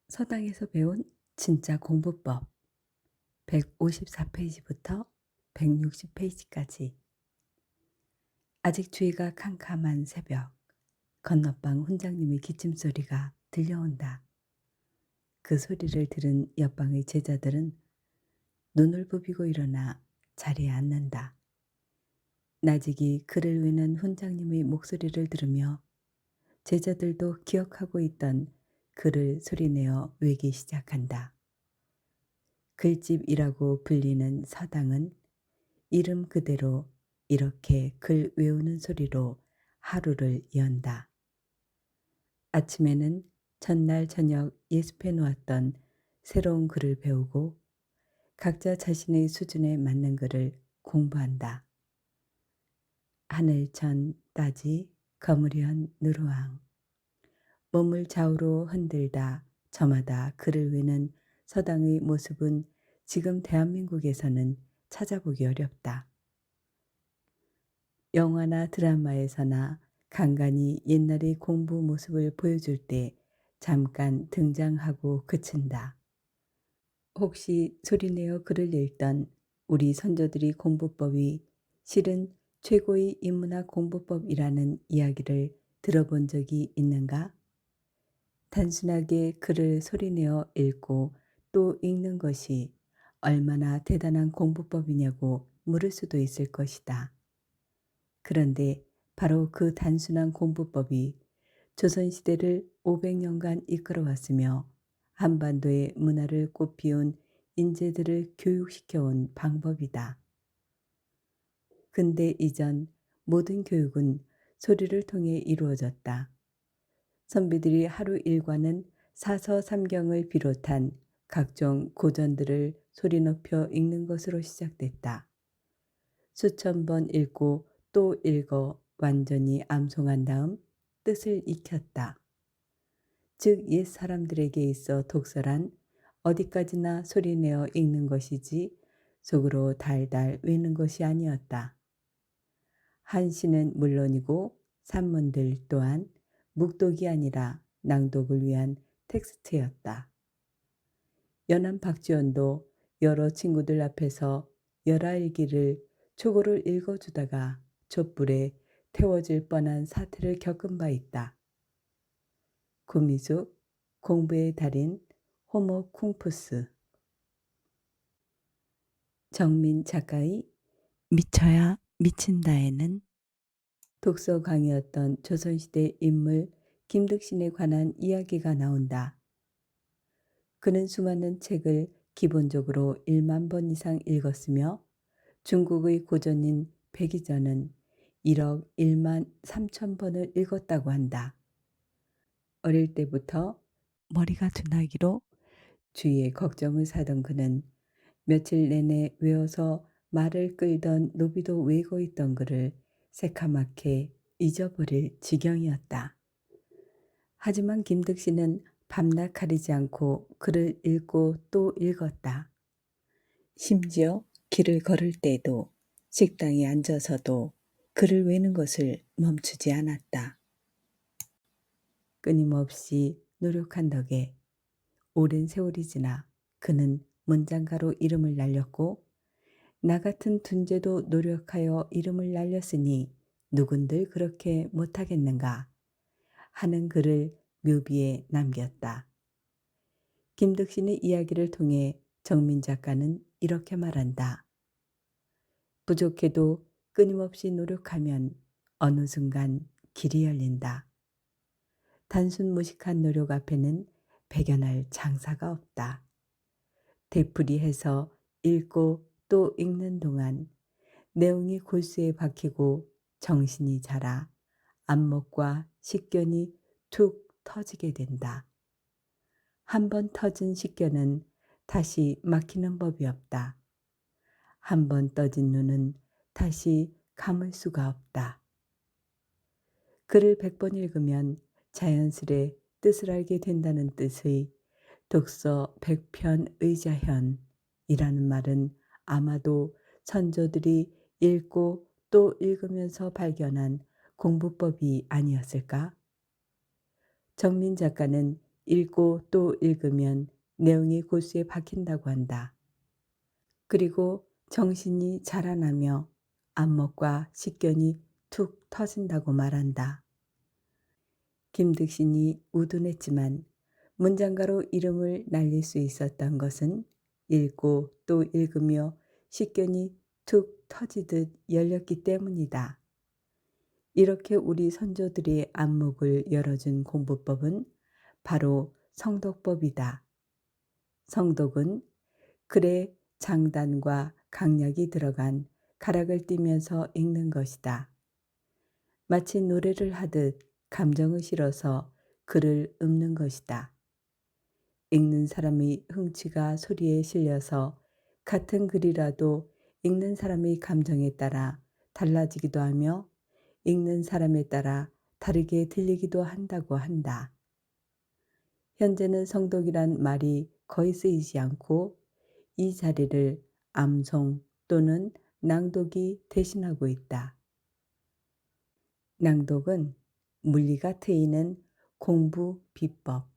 서당에서 배운 진짜 공부법 154페이지부터 160페이지까지. 아직 주위가 캄캄한 새벽, 건너방 훈장님의 기침소리가 들려온다. 그 소리를 들은 옆방의 제자들은 눈을 부비고 일어나 자리에 앉는다. 나직이 글을 외는 훈장님의 목소리를 들으며 제자들도 기억하고 있던 글을 소리내어 외기 시작한다. 글집이라고 불리는 서당은 이름 그대로 이렇게 글 외우는 소리로 하루를 연다. 아침에는 전날 저녁 예습해 놓았던 새로운 글을 배우고 각자 자신의 수준에 맞는 글을 공부한다. 하늘천 따지 거무리한 누르왕. 몸을 좌우로 흔들다 저마다 글을 외는 서당의 모습은 지금 대한민국에서는 찾아보기 어렵다. 영화나 드라마에서나 간간이 옛날의 공부 모습을 보여줄 때 잠깐 등장하고 그친다. 혹시 소리내어 글을 읽던 우리 선조들이 공부법이 실은 최고의 인문학 공부법이라는 이야기를 들어본 적이 있는가? 단순하게 글을 소리내어 읽고 또 읽는 것이 얼마나 대단한 공부법이냐고 물을 수도 있을 것이다. 그런데 바로 그 단순한 공부법이 조선시대를 500년간 이끌어왔으며 한반도의 문화를 꽃피운 인재들을 교육시켜온 방법이다. 근대 이전 모든 교육은 소리를 통해 이루어졌다. 선비들이 하루 일과는 사서삼경을 비롯한 각종 고전들을 소리 높여 읽는 것으로 시작됐다. 수천 번 읽고 또 읽어 완전히 암송한 다음 뜻을 익혔다. 즉 옛 사람들에게 있어 독서란 어디까지나 소리내어 읽는 것이지 속으로 달달 외는 것이 아니었다. 한시는 물론이고 산문들 또한 묵독이 아니라 낭독을 위한 텍스트였다. 연한 박지원도 여러 친구들 앞에서 열하일기를 초고를 읽어주다가 촛불에 태워질 뻔한 사태를 겪은 바 있다. 구미숙, 공부의 달인, 호모 쿵푸스. 정민 작가의 미쳐야 미친다에는 독서 강의였던 조선시대 인물 김득신에 관한 이야기가 나온다. 그는 수많은 책을 기본적으로 1만 번 이상 읽었으며 중국의 고전인 백이전은 1억 1만 3천 번을 읽었다고 한다. 어릴 때부터 머리가 둔하기로 주위에 걱정을 사던 그는 며칠 내내 외워서 말을 끌던 노비도 외고 있던 글을 새카맣게 잊어버릴 지경이었다. 하지만 김득신은 밤낮 가리지 않고 글을 읽고 또 읽었다. 심지어 길을 걸을 때도 식당에 앉아서도 글을 외는 것을 멈추지 않았다. 끊임없이 노력한 덕에 오랜 세월이 지나 그는 문장가로 이름을 날렸고 나 같은 둔재도 노력하여 이름을 날렸으니 누군들 그렇게 못하겠는가 하는 글을 묘비에 남겼다. 김득신의 이야기를 통해 정민 작가는 이렇게 말한다. 부족해도 끊임없이 노력하면 어느 순간 길이 열린다. 단순 무식한 노력 앞에는 배견할 장사가 없다. 되풀이해서 읽고 또 읽는 동안 내용이 골수에 박히고 정신이 자라 안목과 식견이 툭 터지게 된다. 한 번 터진 식견은 다시 막히는 법이 없다. 한 번 떠진 눈은 다시 감을 수가 없다. 글을 100번 읽으면 자연스레 뜻을 알게 된다는 뜻의 독서 100편 의자현이라는 말은 아마도 선조들이 읽고 또 읽으면서 발견한 공부법이 아니었을까? 정민 작가는 읽고 또 읽으면 내용이 골수에 박힌다고 한다. 그리고 정신이 자라나며 안목과 식견이 툭 터진다고 말한다. 김득신이 우둔했지만 문장가로 이름을 날릴 수 있었던 것은 읽고 또 읽으며 식견이 툭 터지듯 열렸기 때문이다. 이렇게 우리 선조들의 안목을 열어준 공부법은 바로 성독법이다. 성독은 글에 장단과 강약이 들어간 가락을 띠면서 읽는 것이다. 마치 노래를 하듯 감정을 실어서 글을 읊는 것이다. 읽는 사람의 흥취가 소리에 실려서 같은 글이라도 읽는 사람의 감정에 따라 달라지기도 하며 읽는 사람에 따라 다르게 들리기도 한다고 한다. 현재는 성독이란 말이 거의 쓰이지 않고 이 자리를 암송 또는 낭독이 대신하고 있다. 낭독은 물리가 트이는 공부 비법.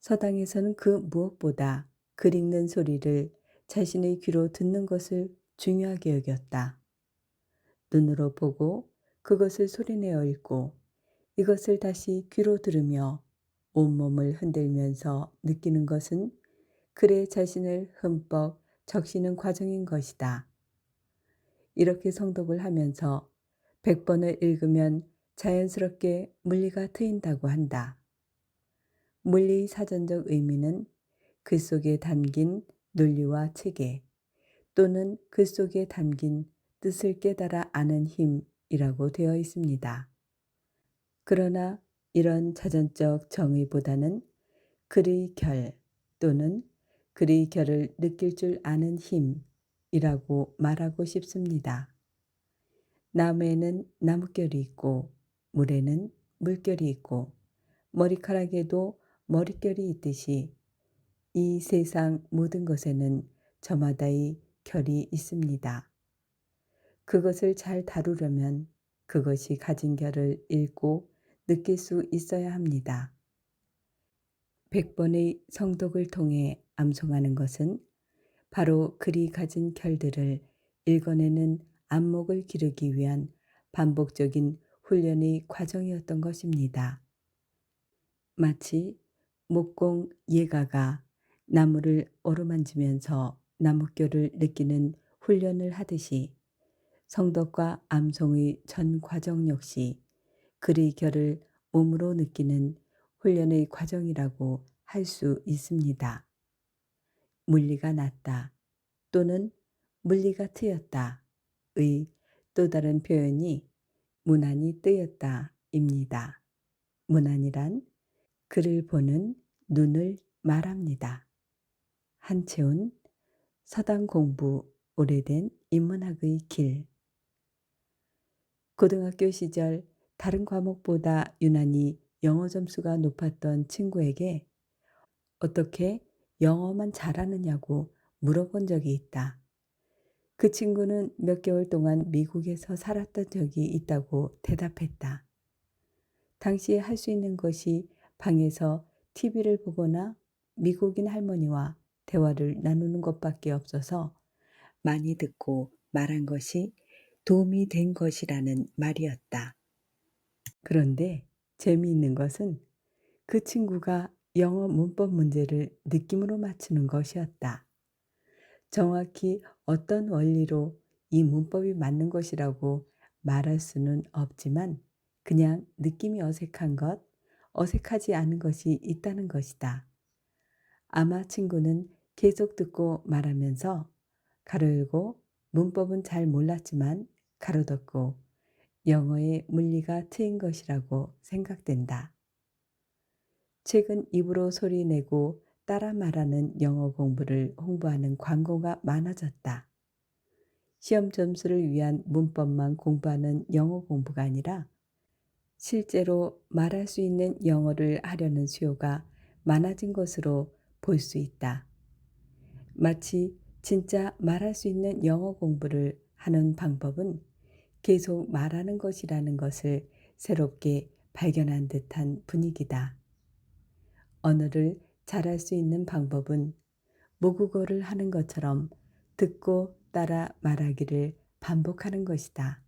서당에서는 그 무엇보다 글 읽는 소리를 자신의 귀로 듣는 것을 중요하게 여겼다. 눈으로 보고 그것을 소리내어 읽고 이것을 다시 귀로 들으며 온몸을 흔들면서 느끼는 것은 글에 자신을 흠뻑 적시는 과정인 것이다. 이렇게 성독을 하면서 100번을 읽으면 자연스럽게 물리가 트인다고 한다. 물리의 사전적 의미는 글 속에 담긴 논리와 체계 또는 글 속에 담긴 뜻을 깨달아 아는 힘이라고 되어 있습니다. 그러나 이런 자전적 정의보다는 글의 결 또는 글의 결을 느낄 줄 아는 힘이라고 말하고 싶습니다. 나무에는 나뭇결이 있고 물에는 물결이 있고 머리카락에도 머릿결이 있듯이 이 세상 모든 것에는 저마다의 결이 있습니다. 그것을 잘 다루려면 그것이 가진 결을 읽고 느낄 수 있어야 합니다. 100번의 성독을 통해 암송하는 것은 바로 글이 가진 결들을 읽어내는 안목을 기르기 위한 반복적인 훈련의 과정이었던 것입니다. 마치 목공 예가가 나무를 어루만지면서 나뭇결을 느끼는 훈련을 하듯이 성독과 암송의 전 과정 역시 글의 결을 몸으로 느끼는 훈련의 과정이라고 할 수 있습니다. 물리가 낮다 또는 물리가 트였다의 또 다른 표현이 문안이 뜨였다입니다. 문안이란 글을 보는 눈을 말합니다. 한채운 서당 공부 오래된 인문학의 길. 고등학교 시절 다른 과목보다 유난히 영어 점수가 높았던 친구에게 어떻게 영어만 잘하느냐고 물어본 적이 있다. 그 친구는 몇 개월 동안 미국에서 살았던 적이 있다고 대답했다. 당시에 할 수 있는 것이 방에서 TV를 보거나 미국인 할머니와 대화를 나누는 것밖에 없어서 많이 듣고 말한 것이 도움이 된 것이라는 말이었다. 그런데 재미있는 것은 그 친구가 영어 문법 문제를 느낌으로 맞추는 것이었다. 정확히 어떤 원리로 이 문법이 맞는 것이라고 말할 수는 없지만 그냥 느낌이 어색한 것, 어색하지 않은 것이 있다는 것이다. 아마 친구는 계속 듣고 말하면서 가로 열고 문법은 잘 몰랐지만 가로 닫고 영어의 물리가 트인 것이라고 생각된다. 최근 입으로 소리 내고 따라 말하는 영어 공부를 홍보하는 광고가 많아졌다. 시험 점수를 위한 문법만 공부하는 영어 공부가 아니라 실제로 말할 수 있는 영어를 하려는 수요가 많아진 것으로 볼 수 있다. 마치 진짜 말할 수 있는 영어 공부를 하는 방법은 계속 말하는 것이라는 것을 새롭게 발견한 듯한 분위기다. 언어를 잘할 수 있는 방법은 모국어를 하는 것처럼 듣고 따라 말하기를 반복하는 것이다.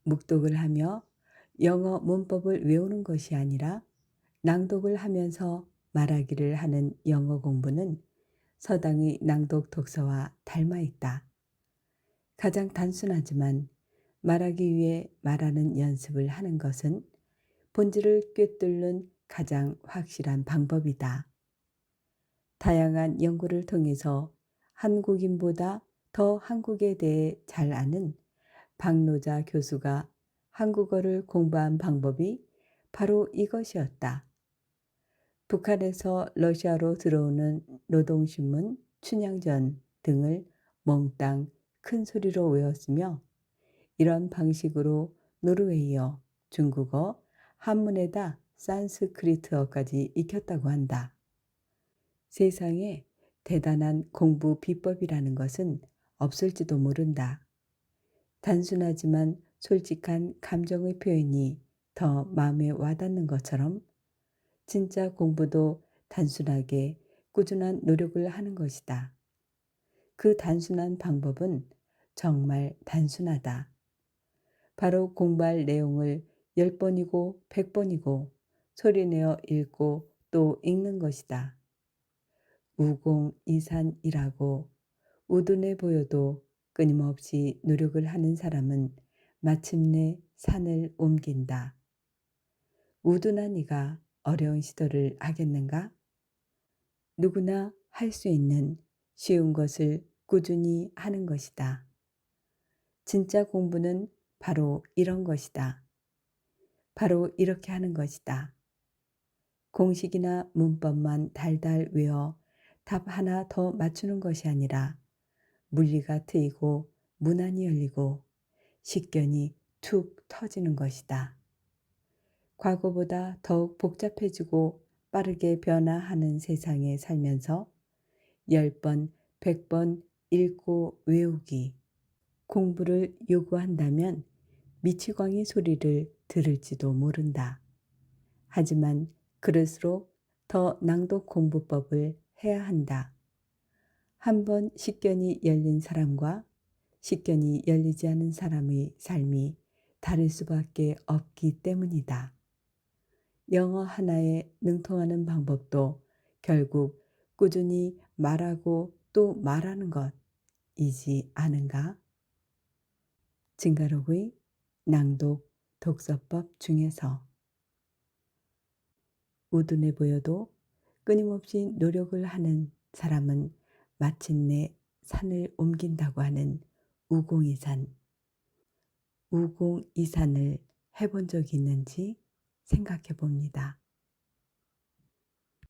묵독을 하며 영어 문법을 외우는 것이 아니라 낭독을 하면서 말하기를 하는 영어 공부는 서당의 낭독 독서와 닮아 있다. 가장 단순하지만 말하기 위해 말하는 연습을 하는 것은 본질을 꿰뚫는 가장 확실한 방법이다. 다양한 연구를 통해서 한국인보다 더 한국에 대해 잘 아는 박노자 교수가 한국어를 공부한 방법이 바로 이것이었다. 북한에서 러시아로 들어오는 노동신문, 춘향전 등을 몽땅 큰 소리로 외웠으며 이런 방식으로 노르웨이어, 중국어, 한문에다 산스크리트어까지 익혔다고 한다. 세상에 대단한 공부 비법이라는 것은 없을지도 모른다. 단순하지만 솔직한 감정의 표현이 더 마음에 와닿는 것처럼 진짜 공부도 단순하게 꾸준한 노력을 하는 것이다. 그 단순한 방법은 정말 단순하다. 바로 공부할 내용을 10번이고 100번이고 소리내어 읽고 또 읽는 것이다. 우공이산이라고 우둔해 보여도 끊임없이 노력을 하는 사람은 마침내 산을 옮긴다. 우둔한 이가 어려운 시도를 하겠는가? 누구나 할 수 있는 쉬운 것을 꾸준히 하는 것이다. 진짜 공부는 바로 이런 것이다. 바로 이렇게 하는 것이다. 공식이나 문법만 달달 외워 답 하나 더 맞추는 것이 아니라 물리가 트이고 문안이 열리고 식견이 툭 터지는 것이다. 과거보다 더욱 복잡해지고 빠르게 변화하는 세상에 살면서 10번, 100번 읽고 외우기, 공부를 요구한다면 미치광이 소리를 들을지도 모른다. 하지만 그럴수록 더 낭독 공부법을 해야 한다. 한번 식견이 열린 사람과 식견이 열리지 않은 사람의 삶이 다를 수밖에 없기 때문이다. 영어 하나에 능통하는 방법도 결국 꾸준히 말하고 또 말하는 것이지 않은가? 진가록의 낭독 독서법 중에서 우둔해 보여도 끊임없이 노력을 하는 사람은 마침내 산을 옮긴다고 하는 우공이산. 우공이산을 해본 적이 있는지 생각해 봅니다.